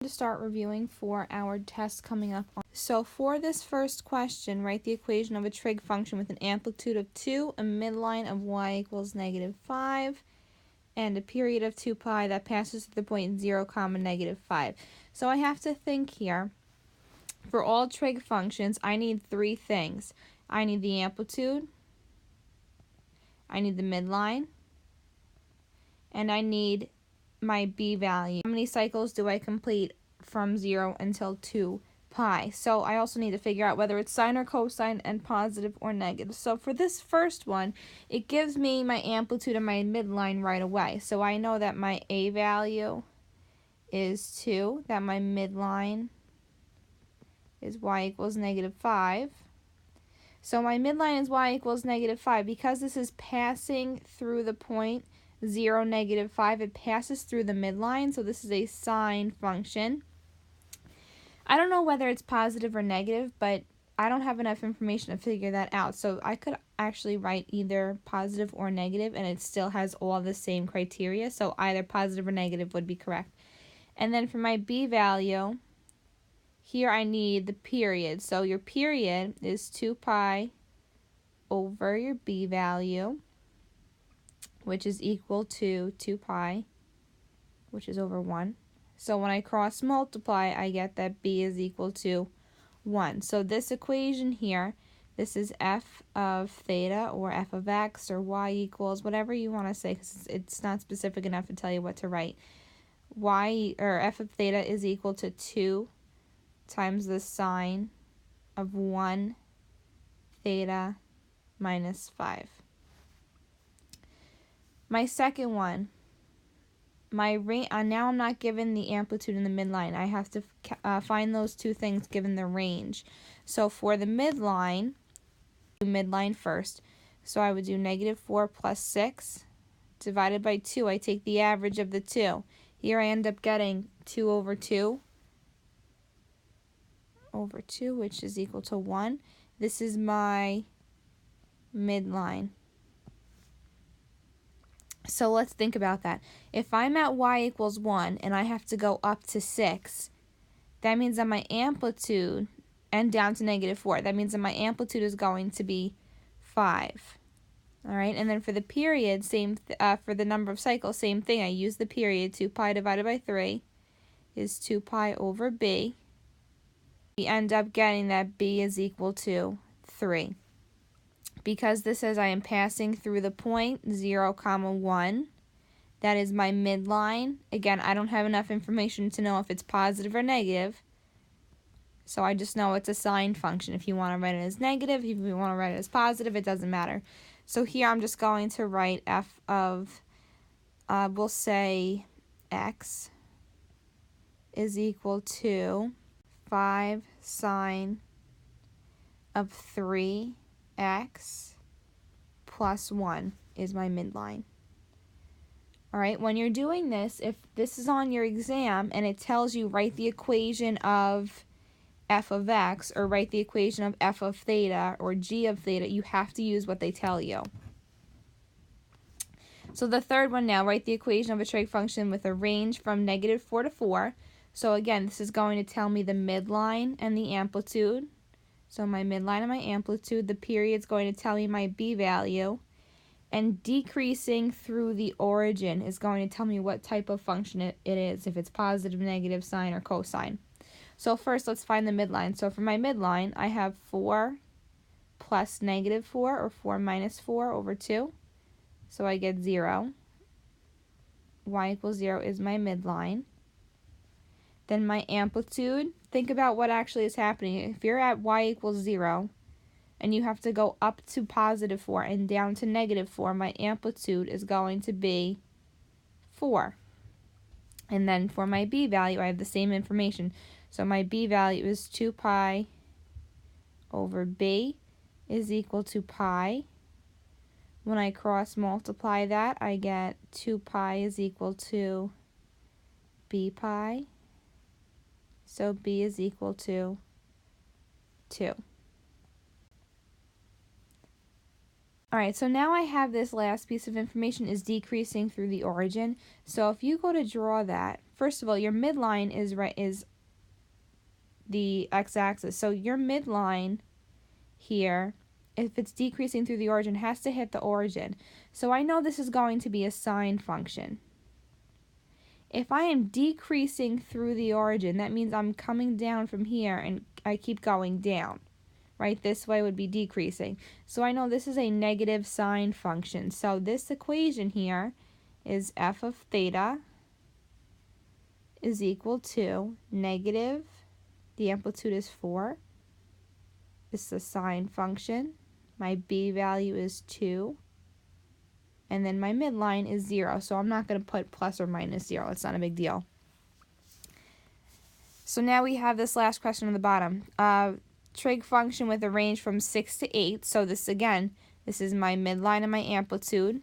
To start reviewing for our test coming up. So for this first question, write the equation of a trig function with an amplitude of 2, a midline of y equals -5, and a period of 2 pi that passes through the point 0, -5. So I have to think here. For all trig functions, I need three things. I need the amplitude, I need the midline, and I need my b value. How many cycles do I complete from 0 until 2 pi? So I also need to figure out whether it's sine or cosine and positive or negative. So for this first one, it gives me my amplitude and my midline right away. So I know that my a value is 2, that my midline is y equals -5. So my midline is y equals -5. Because this is passing through the point 0, -5, it passes through the midline, so this is a sine function. I don't know whether it's positive or negative, but I don't have enough information to figure that out. So I could actually write either positive or negative, and it still has all the same criteria, so either positive or negative would be correct. And then for my b value, here I need the period. So your period is 2 pi over your b value, which is equal to 2 pi, which is over 1. So when I cross multiply, I get that b is equal to 1. So this equation here, this is f of theta or f of x or y equals, whatever you want to say, because it's not specific enough to tell you what to write. Y, or f of theta, is equal to 2 times the sine of 1 theta minus 5. My second one, now I'm not given the amplitude and the midline. I have to find those two things given the range. So for the midline, do midline first. So I would do -4 plus 6 divided by 2. I take the average of the two. Here I end up getting 2 over 2, which is equal to 1. This is my midline. So let's think about that. If I'm at y equals 1 and I have to go up to 6, that means that my amplitude, and down to -4, that means that my amplitude is going to be 5. All right, and then for the period, for the number of cycles, same thing. I use the period. 2 pi divided by 3 is 2 pi over b. We end up getting that b is equal to 3. Because this says I am passing through the point 0, 1, that is my midline. Again, I don't have enough information to know if it's positive or negative, so I just know it's a sine function. If you want to write it as negative, if you want to write it as positive, it doesn't matter. So here I'm just going to write f of, we'll say x is equal to 5 sine of 3x plus 1 is my midline. All right, when you're doing this, if this is on your exam and it tells you write the equation of f of x or write the equation of f of theta or g of theta, you have to use what they tell you. So the third one now, write the equation of a trig function with a range from -4 to 4. So again, this is going to tell me the midline and the amplitude. So my midline and my amplitude, the period is going to tell me my b value, and decreasing through the origin is going to tell me what type of function it is, if it's positive, negative, sine, or cosine. So first, let's find the midline. So for my midline, I have 4 plus -4, or 4 minus 4 over 2. So I get 0. Y equals 0 is my midline. Then my amplitude, think about what actually is happening. If you're at y equals 0, and you have to go up to +4 and down to -4, my amplitude is going to be 4. And then for my b value, I have the same information. So my b value is 2 pi over b is equal to pi. When I cross multiply that, I get 2 pi is equal to b pi. So b is equal to 2. Alright, so now I have this last piece of information is decreasing through the origin. So if you go to draw that, first of all, your midline is the x-axis. So your midline here, if it's decreasing through the origin, has to hit the origin. So I know this is going to be a sine function. If I am decreasing through the origin, that means I'm coming down from here and I keep going down. Right, this way would be decreasing. So I know this is a negative sine function. So this equation here is f of theta is equal to negative, the amplitude is 4. This is a sine function. My b value is 2. And then my midline is 0. So I'm not going to put plus or minus 0. It's not a big deal. So now we have this last question on the bottom. Trig function with a range from 6 to 8. So this, again, this is my midline and my amplitude.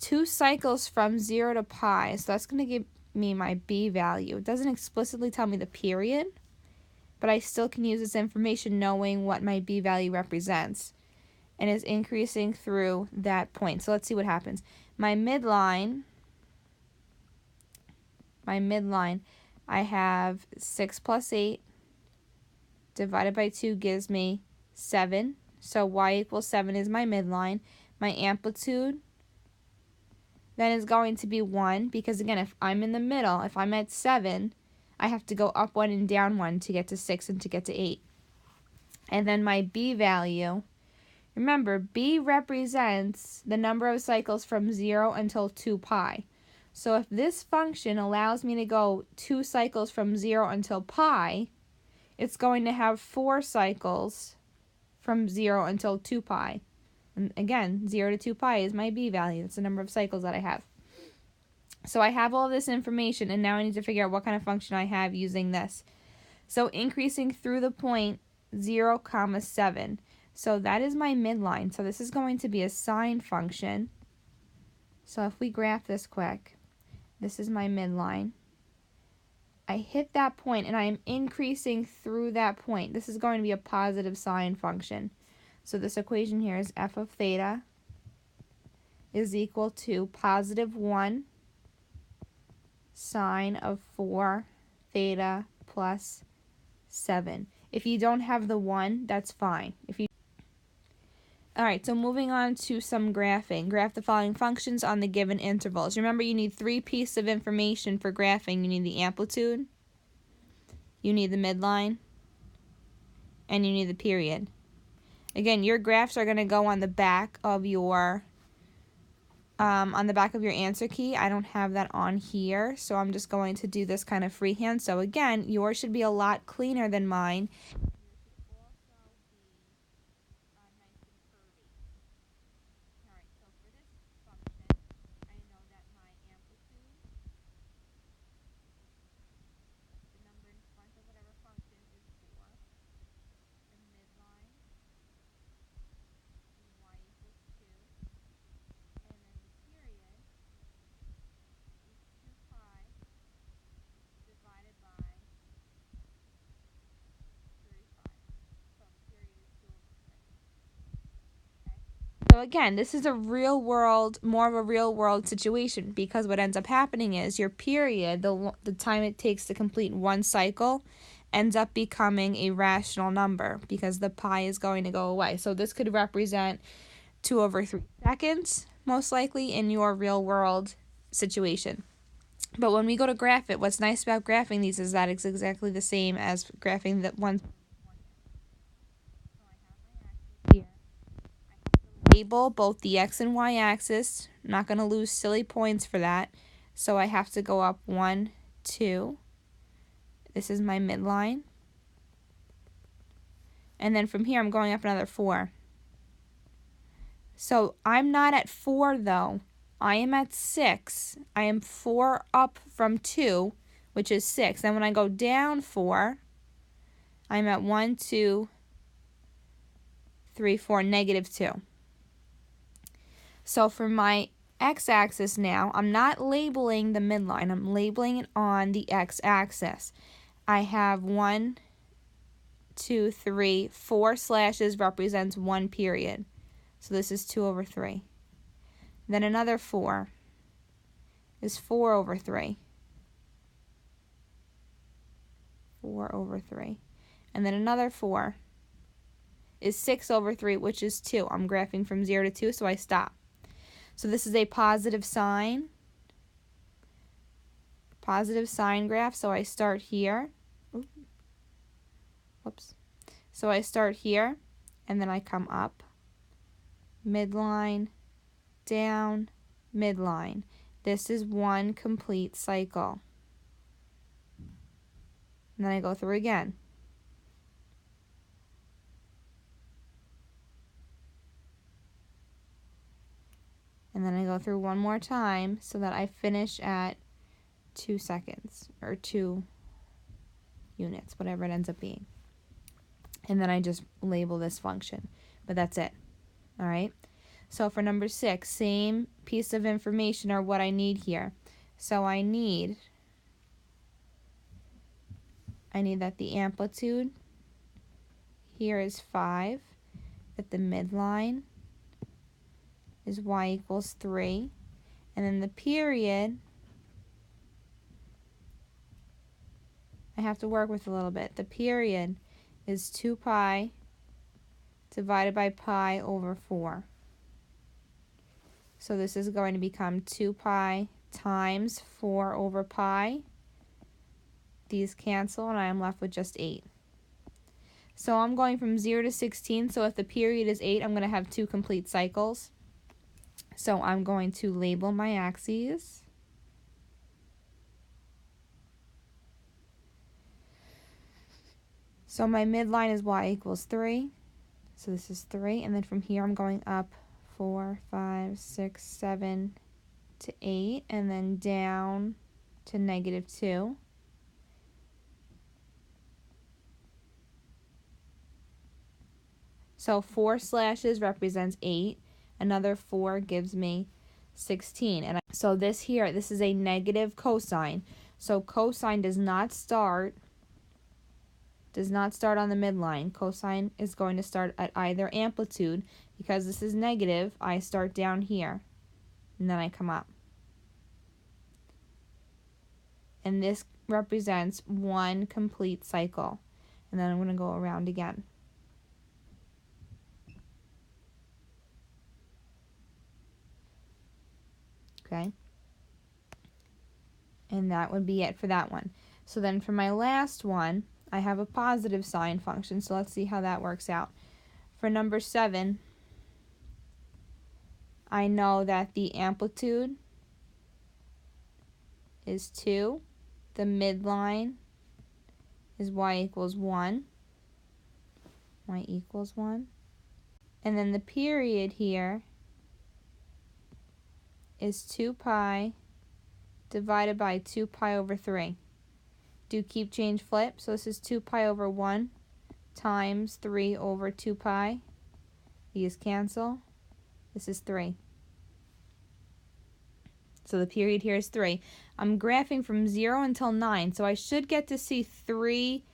2 cycles from 0 to pi. So that's going to give me my b value. It doesn't explicitly tell me the period, but I still can use this information knowing what my b value represents. And is increasing through that point. So let's see what happens. My midline, I have 6 plus 8 divided by 2 gives me 7. So y equals 7 is my midline. My amplitude then is going to be 1, because again, if I'm in the middle, if I'm at 7, I have to go up 1 and down 1 to get to 6 and to get to 8. And then my b value, remember, b represents the number of cycles from 0 until 2 pi. So if this function allows me to go 2 cycles from 0 until pi, it's going to have 4 cycles from 0 until 2 pi. And again, 0 to 2 pi is my b value. That's the number of cycles that I have. So I have all this information, and now I need to figure out what kind of function I have using this. So increasing through the point 0, 7. So that is my midline. So this is going to be a sine function. So if we graph this quick, this is my midline. I hit that point and I am increasing through that point. This is going to be a positive sine function. So this equation here is f of theta is equal to positive 1 sine of 4 theta plus 7. If you don't have the 1, that's fine. Alright, so moving on to some graphing. Graph the following functions on the given intervals. Remember, you need 3 pieces of information for graphing. You need the amplitude, you need the midline, and you need the period. Again, your graphs are going to go on the back of your answer key. I don't have that on here, so I'm just going to do this kind of freehand. So again, yours should be a lot cleaner than mine. So again, this is more of a real world situation, because what ends up happening is your period, the time it takes to complete one cycle, ends up becoming a rational number because the pi is going to go away. So this could represent 2/3 seconds, most likely, in your real world situation. But when we go to graph it, what's nice about graphing these is that it's exactly the same as graphing that one. Label both the x and y axis. I'm not going to lose silly points for that. So I have to go up 1, 2. This is my midline. And then from here I'm going up another 4. So I'm not at 4 though. I am at 6. I am 4 up from 2, which is 6. Then when I go down 4, I'm at 1, 2, 3, 4, -2. So for my x-axis now, I'm not labeling the midline. I'm labeling it on the x-axis. I have 1, 2, 3, 4 slashes represents 1 period. So this is 2/3. Then another 4 is 4/3. 4 over 3. And then another 4 is 6 over 3, which is 2. I'm graphing from 0 to 2, so I stop. So this is a positive sign graph, so I start here. Whoops. So I start here, and then I come up, midline, down, midline. This is one complete cycle. And then I go through again. And then I go through one more time so that I finish at 2 seconds, or 2 units, whatever it ends up being. And then I just label this function, but that's it. All right. So for number 6, same piece of information or what I need here. So I need that the amplitude here is 5, that the midline is y equals 3, and then the period I have to work with a little bit. The period is 2 pi divided by pi over 4. So this is going to become 2 pi times 4 over pi. These cancel, and I am left with just 8. So I'm going from 0 to 16, so if the period is 8, I'm going to have 2 complete cycles. So I'm going to label my axes. So my midline is y equals 3. So this is 3, and then from here I'm going up 4, 5, 6, 7 to 8, and then down to -2. So 4 slashes represents 8. Another 4 gives me 16. So this is a negative cosine. So cosine does not start on the midline. Cosine is going to start at either amplitude. Because this is negative, I start down here, and then I come up. And this represents one complete cycle. And then I'm going to go around again. Okay? And that would be it for that one. So then for my last one, I have a positive sine function. So let's see how that works out. For number 7, I know that the amplitude is 2. The midline is y equals 1. Y equals 1. And then the period here is 2 pi divided by 2 pi over 3. Do keep, change, flip. So this is 2 pi over 1 times 3 over 2 pi. These cancel. This is 3. So the period here is 3. I'm graphing from 0 until 9, so I should get to see 3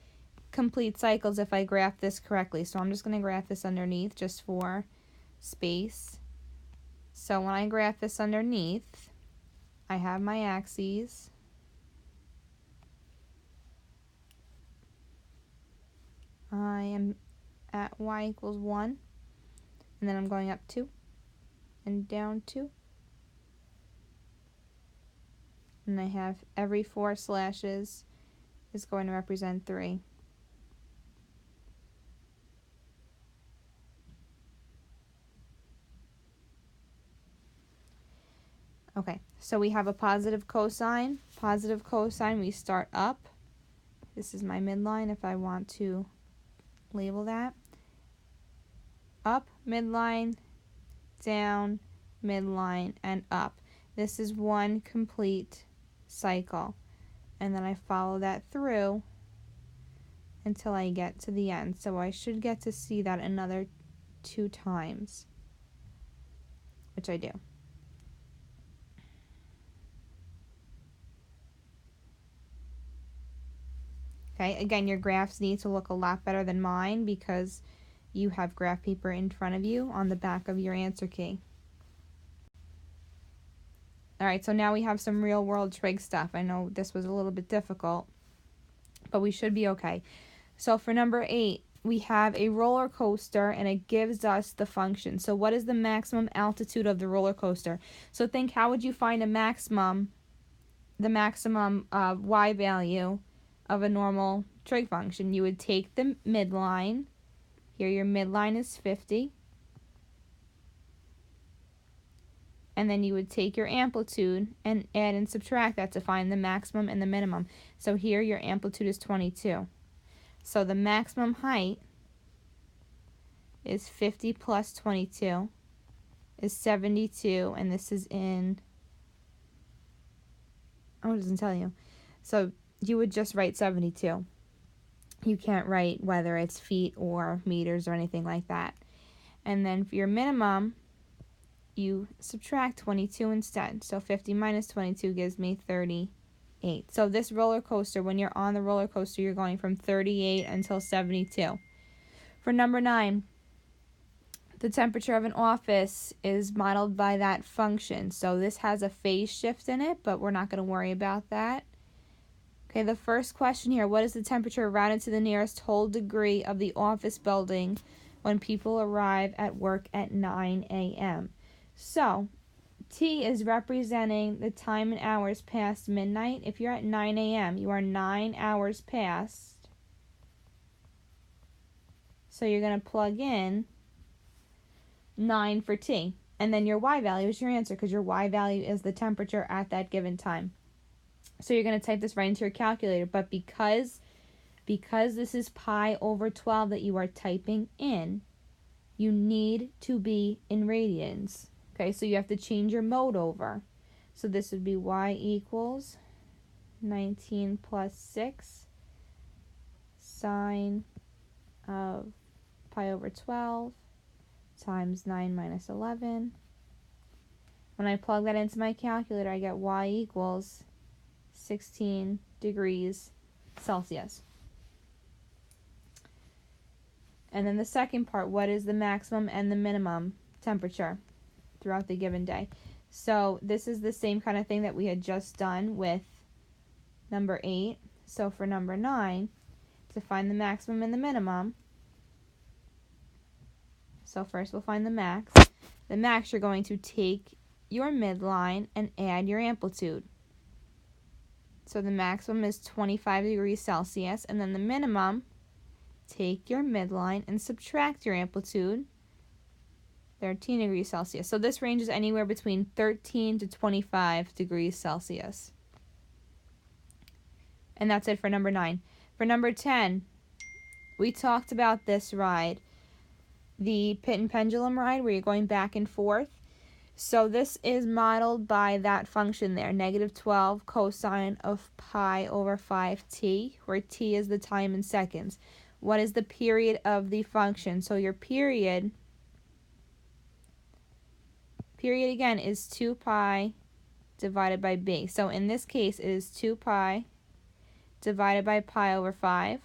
complete cycles if I graph this correctly. So I'm just going to graph this underneath just for space. So when I graph this underneath, I have my axes. I am at y equals 1, and then I'm going up 2 and down 2. And I have every 4 slashes is going to represent 3. Okay, so we have a positive cosine. Positive cosine, we start up. This is my midline if I want to label that. Up, midline, down, midline, and up. This is one complete cycle. And then I follow that through until I get to the end. So I should get to see that another 2 times, which I do. Okay, again, your graphs need to look a lot better than mine because you have graph paper in front of you on the back of your answer key. All right, so now we have some real world trig stuff. I know this was a little bit difficult, but we should be okay. So for number 8, we have a roller coaster and it gives us the function. So what is the maximum altitude of the roller coaster? So think, how would you find the maximum y value of a normal trig function? You would take the midline. Here your midline is 50. And then you would take your amplitude and add and subtract that to find the maximum and the minimum. So here your amplitude is 22. So the maximum height is 50 plus 22 is 72, and this is in, oh, it doesn't tell you. So you would just write 72. You can't write whether it's feet or meters or anything like that. And then for your minimum, you subtract 22 instead. So 50 minus 22 gives me 38. So this roller coaster, when you're on the roller coaster, you're going from 38 until 72. For number 9, the temperature of an office is modeled by that function. So this has a phase shift in it, but we're not going to worry about that. Okay, the first question here, what is the temperature rounded to the nearest whole degree of the office building when people arrive at work at 9 a.m.? So T is representing the time in hours past midnight. If you're at 9 a.m., you are 9 hours past. So you're going to plug in 9 for T. And then your Y value is your answer, because your Y value is the temperature at that given time. So you're going to type this right into your calculator. But because this is pi over 12 that you are typing in, you need to be in radians. Okay, so you have to change your mode over. So this would be y equals 19 plus 6 sine of pi over 12 times 9 minus 11. When I plug that into my calculator, I get y equals 16 degrees Celsius. And then the second part, what is the maximum and the minimum temperature throughout the given day? So this is the same kind of thing that we had just done with number 8. So for number 9, to find the maximum and the minimum, so first we'll find the max. The max, you're going to take your midline and add your amplitude. So the maximum is 25 degrees Celsius, and then the minimum, take your midline and subtract your amplitude, 13 degrees Celsius. So this ranges anywhere between 13 to 25 degrees Celsius. And that's it for number 9. For number 10, we talked about this ride, the pit and pendulum ride, where you're going back and forth. So this is modeled by that function there, negative 12 cosine of pi over 5t, where t is the time in seconds. What is the period of the function? So your period again is 2 pi divided by b. So in this case, it is 2 pi divided by pi over 5.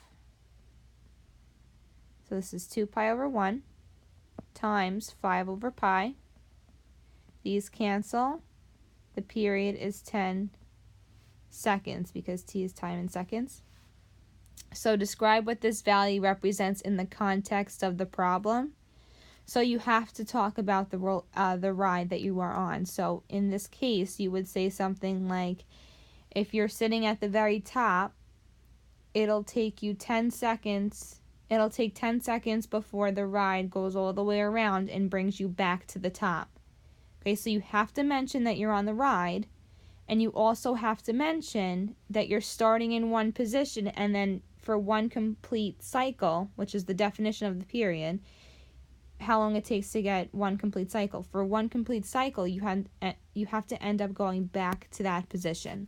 So this is 2 pi over 1 times 5 over pi. These cancel. The period is 10 seconds because t is time in seconds. So describe what this value represents in the context of the problem. So you have to talk about the ride that you are on. So in this case, you would say something like, if you're sitting at the very top, it'll take you 10 seconds. It'll take 10 seconds before the ride goes all the way around and brings you back to the top. Okay, so you have to mention that you're on the ride, and you also have to mention that you're starting in one position, and then for one complete cycle, which is the definition of the period, how long it takes to get one complete cycle. For one complete cycle, you have to end up going back to that position.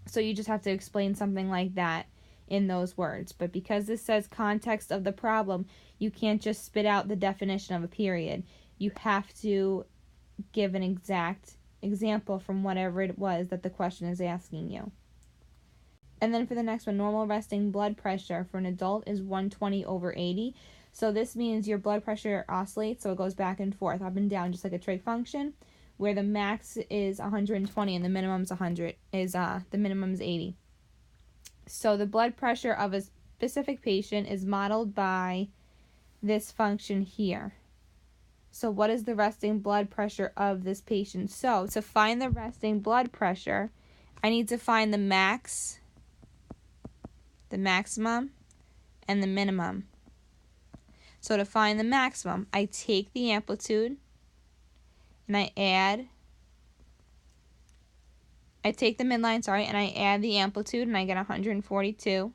So you just have to explain something like that in those words. But because this says context of the problem, you can't just spit out the definition of a period. You have to give an exact example from whatever it was that the question is asking you. And then for the next one, normal resting blood pressure for an adult is 120 over 80. So this means your blood pressure oscillates, so it goes back and forth, up and down, just like a trig function, where the max is 120 and the minimum is 100. The minimum is 80. So the blood pressure of a specific patient is modeled by this function here. So what is the resting blood pressure of this patient? So to find the resting blood pressure, I need to find the max, the maximum, and the minimum. So to find the maximum, I take the amplitude and I take the midline, and I add the amplitude and I get 142.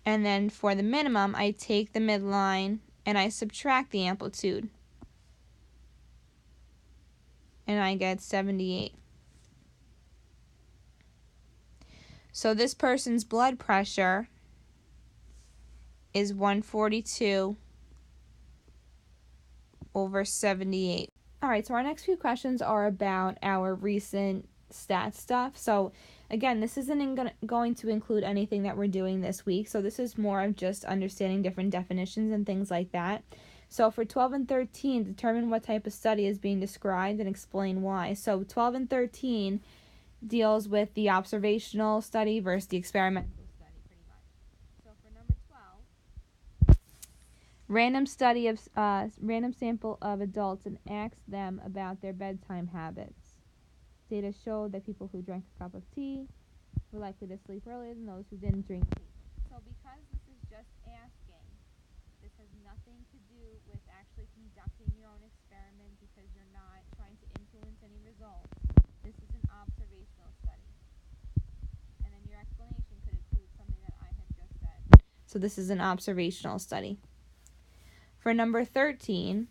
And then for the minimum, I take the midline and I subtract the amplitude and I get 78. So this person's blood pressure is 142 over 78. All right, so our next few questions are about our recent stat stuff. So again, this isn't going to include anything that we're doing this week. So this is more of just understanding different definitions and things like that. So for 12 and 13, determine what type of study is being described and explain why. So 12 and 13 deals with the observational study versus the experimental study, pretty much. So for number 12, random sample of adults and ask them about their bedtime habits. Data showed that people who drank a cup of tea were likely to sleep earlier than those who didn't drink tea. So because this is just asking, this has nothing to do with actually conducting your own experiment because you're not trying to influence any results. This is an observational study. And then your explanation could include something that I have just said. So this is an observational study. For number 13,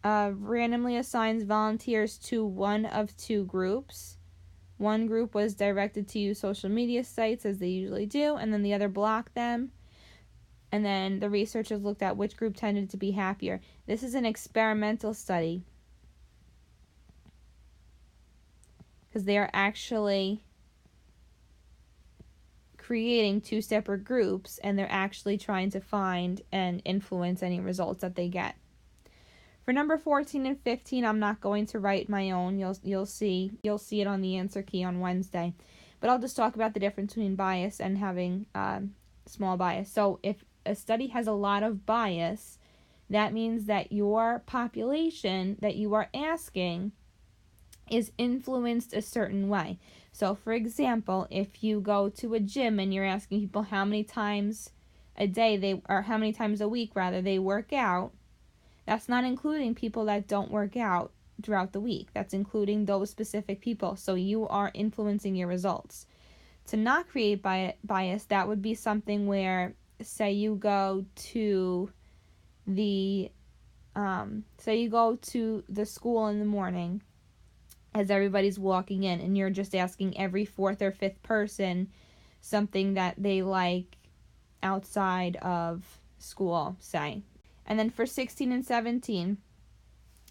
randomly assigns volunteers to one of two groups. One group was directed to use social media sites as they usually do, and then the other blocked them. And then the researchers looked at which group tended to be happier. This is an experimental study because they are actually creating two separate groups and they're actually trying to find and influence any results that they get. For number 14 and 15, I'm not going to write my own. You'll see it on the answer key on Wednesday. But I'll just talk about the difference between bias and having small bias. So if a study has a lot of bias, that means that your population that you are asking is influenced a certain way. So for example, if you go to a gym and you're asking people how many times a day how many times a week rather they work out, that's not including people that don't work out throughout the week. That's including those specific people. So you are influencing your results. To not create bias, that would be something where, say you go to the school in the morning as everybody's walking in, and you're just asking every fourth or fifth person something that they like outside of school, say. And then for 16 and 17,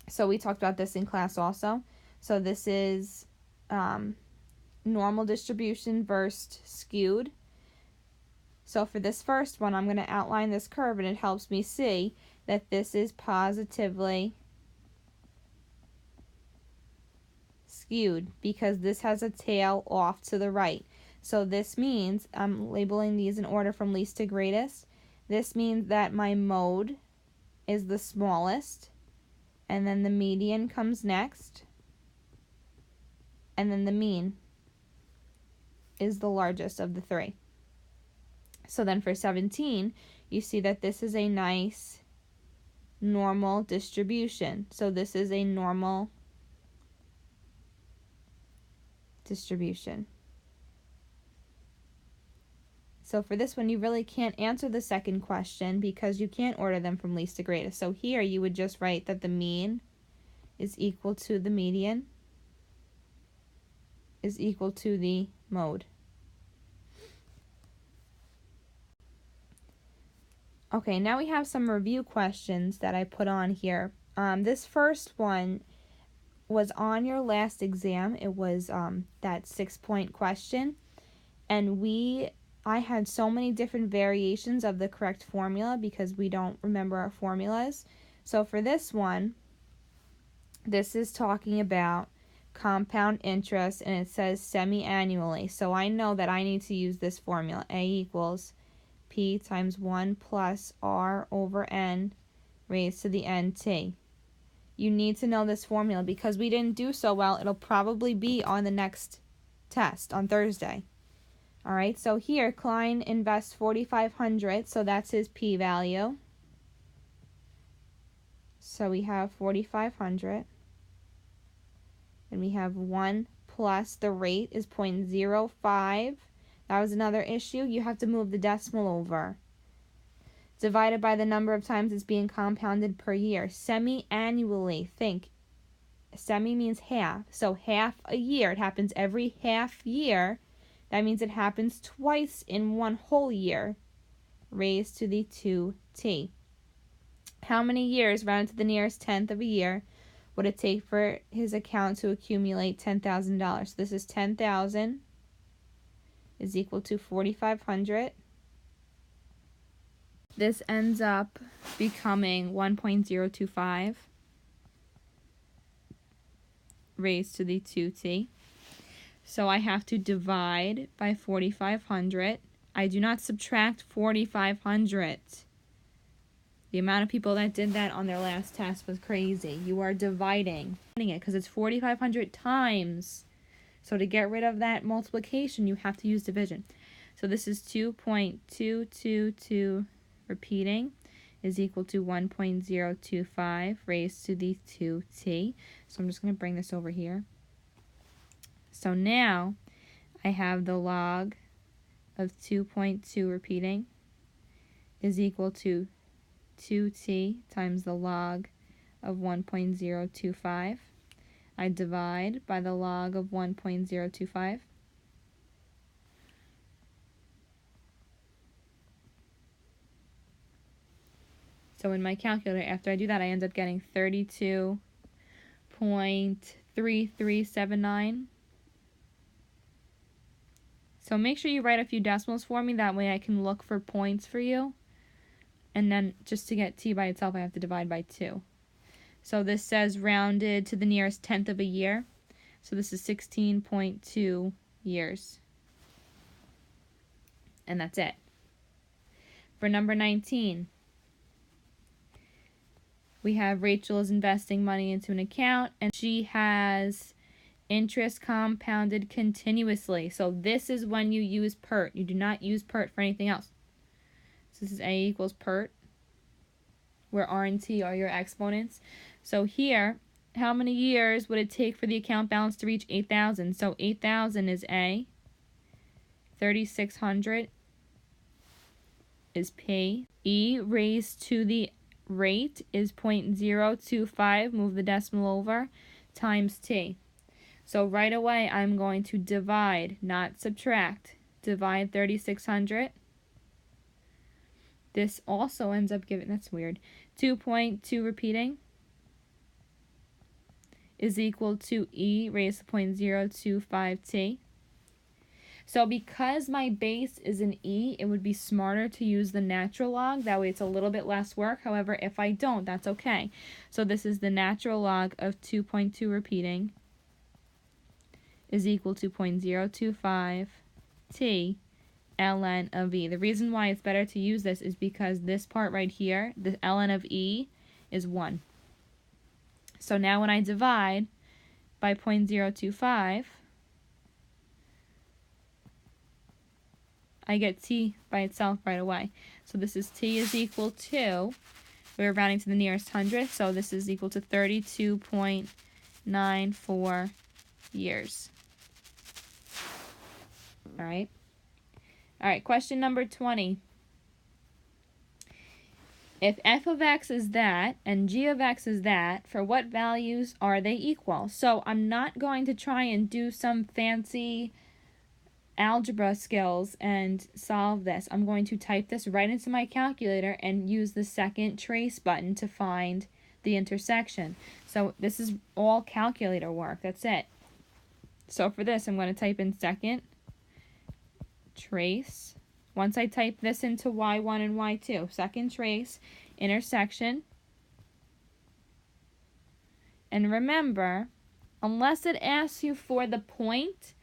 so we talked about this in class also. So this is normal distribution versus skewed. So for this first one, I'm going to outline this curve, and it helps me see that this is positively skewed because this has a tail off to the right. So this means, I'm labeling these in order from least to greatest. This means that my mode is the smallest, and then the median comes next, and then the mean is the largest of the three. So then for 17, you see that this is a nice normal distribution. So this is a normal distribution. So for this one, you really can't answer the second question because you can't order them from least to greatest. So here you would just write that the mean is equal to the median is equal to the mode. Okay, now we have some review questions that I put on here. This first one was on your last exam. It was that 6-point question, and I had so many different variations of the correct formula because we don't remember our formulas. So for this one, this is talking about compound interest, and it says semi-annually. So I know that I need to use this formula. A equals P times 1 plus R over N raised to the NT. You need to know this formula because we didn't do so well. It'll probably be on the next test on Thursday. All right, so here Klein invests $4,500, so that's his P value. So we have 4,500, and we have 1 plus the rate is 0.05. That was another issue. You have to move the decimal over. Divided by the number of times it's being compounded per year. Semi-annually, think. Semi means half. So half a year. It happens every half year. That means it happens twice in one whole year. Raised to the 2t. How many years, rounded to the nearest tenth of a year, would it take for his account to accumulate $10,000? So this is 10,000 is equal to 4,500. This ends up becoming 1.025 raised to the 2t. So I have to divide by 4,500. I do not subtract 4,500. The amount of people that did that on their last test was crazy. You are dividing it because it's 4,500 times. So to get rid of that multiplication, you have to use division. So this is 2.222 repeating is equal to 1.025 raised to the 2t. So I'm just going to bring this over here. So now I have the log of 2.2 repeating is equal to 2t times the log of 1.025. I divide by the log of 1.025. So in my calculator, after I do that, I end up getting 32.3379. So make sure you write a few decimals for me. That way I can look for points for you. And then just to get t by itself, I have to divide by 2. So this says rounded to the nearest tenth of a year. So this is 16.2 years. And that's it. For number 19, we have Rachel is investing money into an account, and she has interest compounded continuously. So this is when you use PERT. You do not use PERT for anything else. So this is A equals PERT, where R and T are your exponents. So here, how many years would it take for the account balance to reach 8,000? So 8,000 is A. 3,600 is P. E raised to the rate is 0.025, move the decimal over, times T. So right away, I'm going to divide, not subtract. Divide 3,600. This also ends up giving, that's weird, 2.2 repeating is equal to E raised to 0.025t. So because my base is an E, it would be smarter to use the natural log. That way it's a little bit less work. However, if I don't, that's okay. So this is the natural log of 2.2 repeating is equal to 0.025t ln of E. The reason why it's better to use this is because this part right here, the ln of E, is 1. So now when I divide by 0.025, I get t by itself right away. So this is t is equal to, we're rounding to the nearest hundredth, so this is equal to 32.94 years. All right, question number 20. If f of x is that and g of x is that, for what values are they equal? So I'm not going to try and do some fancy algebra skills and solve this. I'm going to type this right into my calculator and use the second trace button to find the intersection. So this is all calculator work. That's it. So for this, I'm going to type in second trace. Once I type this into y1 and y2, second trace, intersection. And remember, unless it asks you for the point,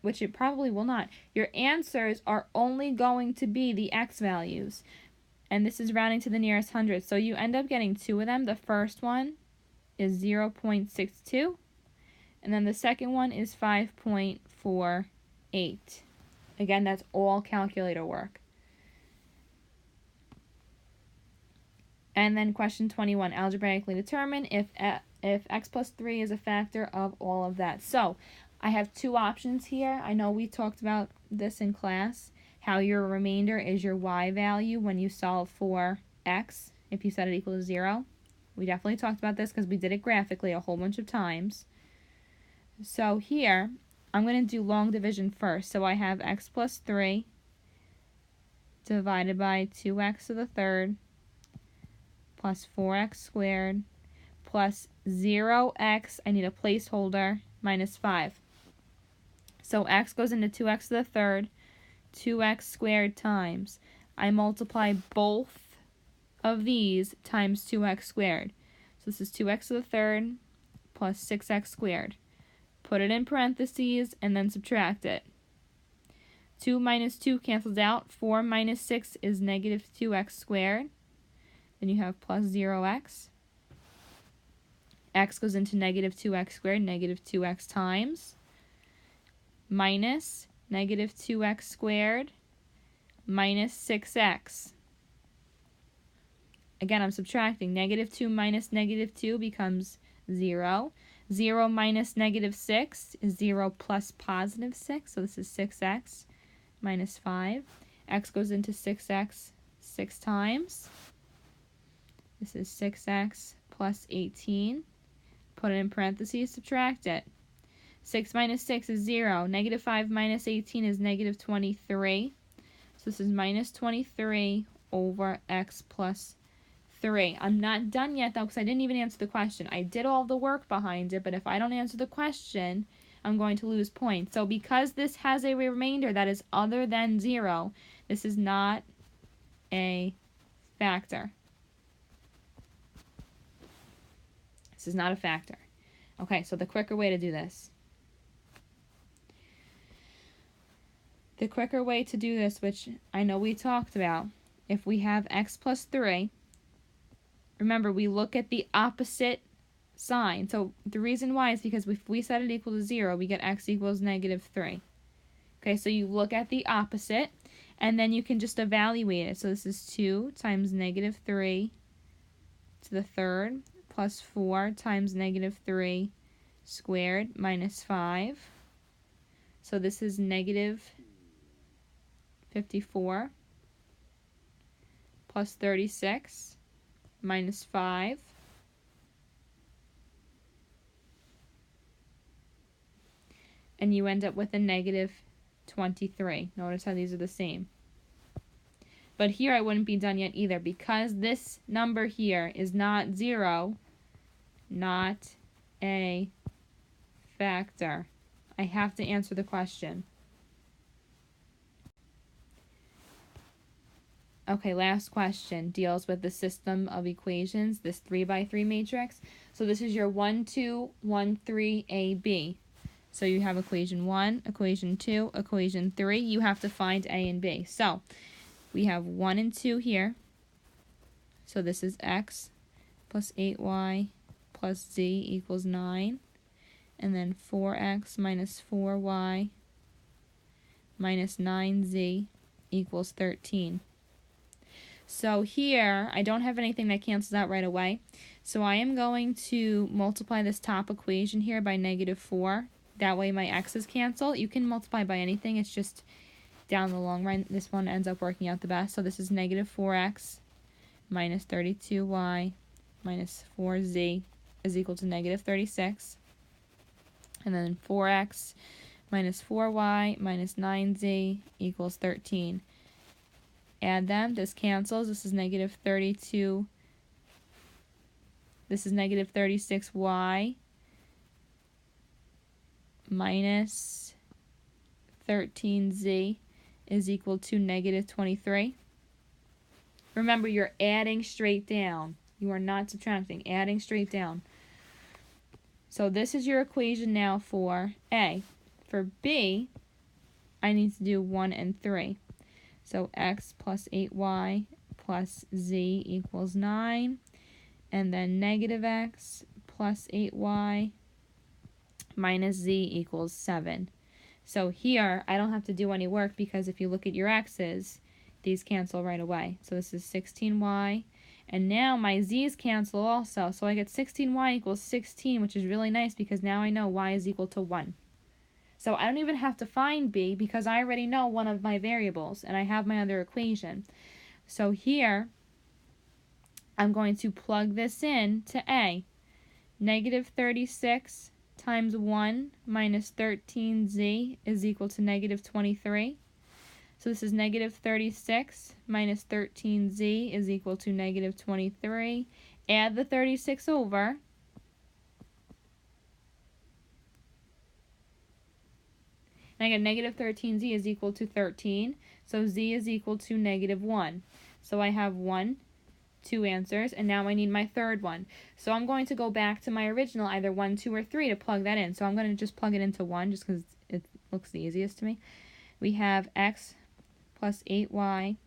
which it probably will not, your answers are only going to be the x values. And this is rounding to the nearest hundred. So you end up getting two of them. The first one is 0.62. And then the second one is 5.48. Again, that's all calculator work. And then question 21, algebraically determine if x plus 3 is a factor of all of that. So I have two options here. I know we talked about this in class, how your remainder is your y value when you solve for x, if you set it equal to 0. We definitely talked about this because we did it graphically a whole bunch of times. So here, I'm going to do long division first. So I have x plus 3 divided by 2x to the third plus 4x squared plus 0x, I need a placeholder, minus 5. So x goes into 2x to the third, 2x squared times. I multiply both of these times 2x squared. So this is 2x to the third plus 6x squared. Put it in parentheses and then subtract it. 2 minus 2 cancels out. 4 minus 6 is negative 2x squared. Then you have plus 0x. X goes into negative 2x squared, negative 2x times, minus negative 2x squared, minus 6x. Again, I'm subtracting. Negative 2 minus negative 2 becomes 0. 0 minus negative 6 is 0 plus positive 6, so this is 6x minus 5. X goes into 6x 6 times. This is 6x plus 18. Put it in parentheses, subtract it. 6 minus 6 is 0. Negative 5 minus 18 is negative 23. So this is minus 23 over x plus 3. I'm not done yet, though, because I didn't even answer the question. I did all the work behind it, but if I don't answer the question, I'm going to lose points. So because this has a remainder that is other than 0, this is not a factor. This is not a factor. Okay, so the quicker way to do this. The quicker way to do this, which I know we talked about, if we have x plus 3, remember we look at the opposite sign. So the reason why is because if we set it equal to 0, we get x equals negative 3. Okay, so you look at the opposite, and then you can just evaluate it. So this is 2 times negative 3 to the third, plus 4 times negative 3 squared minus 5. So this is negative 54 plus 36 minus 5. And you end up with a negative 23. Notice how these are the same. But here I wouldn't be done yet either, because this number here is not 0, not a factor. I have to answer the question. Okay, last question deals with the system of equations, this 3 by 3 matrix. So this is your 1, 2, 1, 3, A, B. So you have equation 1, equation 2, equation 3. You have to find A and B. So we have 1 and 2 here. So this is x plus 8y plus z equals 9. And then 4x minus 4y minus 9z equals 13. So here, I don't have anything that cancels out right away. So I am going to multiply this top equation here by negative 4. That way my x's cancel. You can multiply by anything. It's just down the long run, this one ends up working out the best. So this is negative 4x minus 32y minus 4z is equal to negative 36. And then 4x minus 4y minus 9z equals 13. Add them. This cancels. This is negative 32. This is negative 36y minus 13z is equal to negative 23. Remember, you're adding straight down. You are not subtracting. Adding straight down. So this is your equation now for A. For B, I need to do 1 and 3. So x plus 8y plus z equals 9. And then negative x plus 8y minus z equals 7. So here, I don't have to do any work because if you look at your x's, these cancel right away. So this is 16y. And now my z's cancel also. So I get 16y equals 16, which is really nice because now I know y is equal to 1. So I don't even have to find b because I already know one of my variables and I have my other equation. So here, I'm going to plug this in to a. Negative 36 times 1 minus 13z is equal to negative 23. So this is negative 36 minus 13z is equal to negative 23. Add the 36 over. And I get negative 13z is equal to 13. So z is equal to negative 1. So I have 2 answers, and now I need my third one. So I'm going to go back to my original, either 1, 2, or 3 to plug that in. So I'm going to just plug it into 1 just because it looks the easiest to me. We have x plus 8y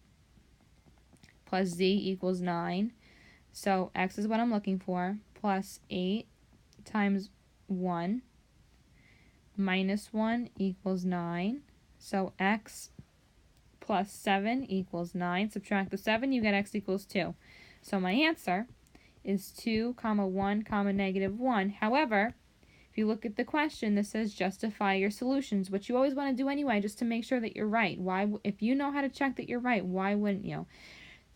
plus z equals 9. So x is what I'm looking for, plus 8 times 1 minus 1 equals 9. So x plus 7 equals 9. Subtract the 7, you get x equals 2. So my answer is 2, 1, negative 1. However, if you look at the question, this says justify your solutions, which you always want to do anyway, just to make sure that you're right. Why, if you know how to check that you're right, why wouldn't you?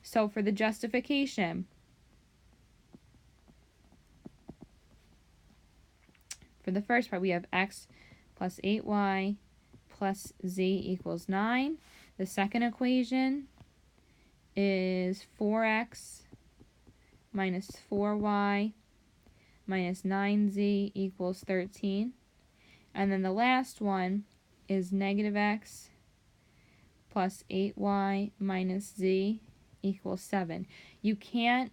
So for the justification, for the first part, we have x plus 8y plus z equals 9. The second equation is 4x minus 4y minus 9z equals 13. And then the last one is negative x plus 8y minus z equals 7. You can't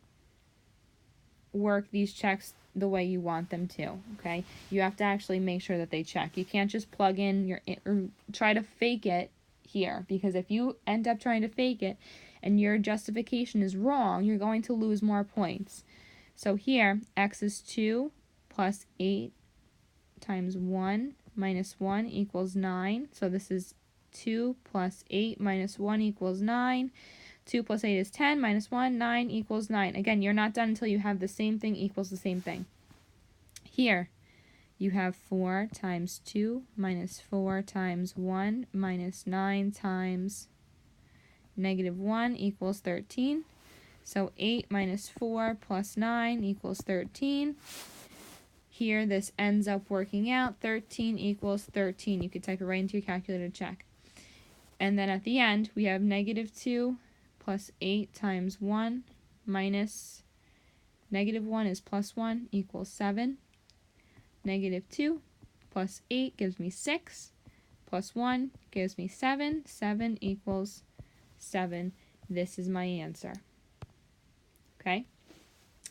work these checks the way you want them to, okay? You have to actually make sure that they check. You can't just plug in your, or try to fake it here, because if you end up trying to fake it and your justification is wrong, you're going to lose more points. So here, x is 2 plus 8 times 1 minus 1 equals 9. So this is 2 plus 8 minus 1 equals 9. 2 plus 8 is 10, minus 1, 9 equals 9. Again, you're not done until you have the same thing equals the same thing. Here, you have 4 times 2 minus 4 times 1 minus 9 times negative 1 equals 13. So 8 minus 4 plus 9 equals 13. Here, this ends up working out. 13 equals 13. You could type it right into your calculator to check. And then at the end, we have negative 2 plus 8 times 1 minus negative 1 is plus 1 equals 7. Negative 2 plus 8 gives me 6. Plus 1 gives me 7. 7 equals 7. This is my answer. Okay?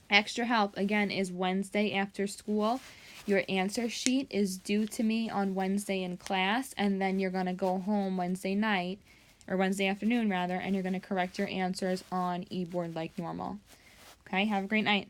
Extra help, again, is Wednesday after school. Your answer sheet is due to me on Wednesday in class, and then you're going to go home Wednesday night, or Wednesday afternoon rather, and you're going to correct your answers on eBoard like normal. Okay, have a great night.